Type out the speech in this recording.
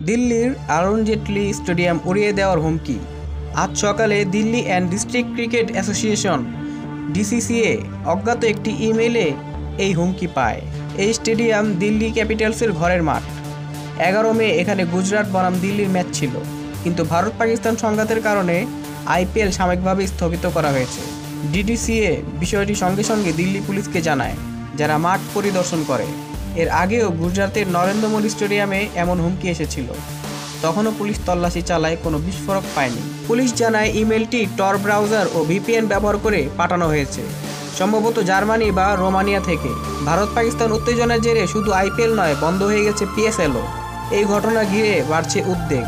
দিল্লির অরুণ জেটলি স্টেডিয়াম উড়িয়ে দেওয়ার হুমকি। আজ সকালে Delhi and district cricket association DCCA অজ্ঞাত একটি ইমেইলে এই হুমকি পায়। এই স্টেডিয়াম দিল্লি ক্যাপিটালসের ঘরের মাঠ। 11 মে এখানে গুজরাট বনাম দিল্লির ম্যাচ ছিল, কিন্তু ভারত পাকিস্তান সংঘাতের কারণে আইপিএল সাময়িকভাবে স্থগিত করা হয়েছে। ডিডিসিএ বিষয়টি সঙ্গে সঙ্গে দিল্লি পুলিশকে জানায়, যারা মাঠ পরিদর্শন করে। এর আগেও গুজরাতের নরেন্দ্র মোদী স্টেডিয়ামে এমন হুমকি এসেছিল, তখনও পুলিশ তল্লাশি চালায়, কোনো বিস্ফোরক পায়নি। পুলিশ জানায় ইমেলটি টর ব্রাউজার ও ভিপিএন ব্যবহার করে পাঠানো হয়েছে, সম্ভবত জার্মানি বা রোমানিয়া থেকে। ভারত পাকিস্তান উত্তেজনার জেরে শুধু আইপিএল নয়, বন্ধ হয়ে গেছে পিএসএলও। এই ঘটনা ঘিরে বাড়ছে উদ্বেগ।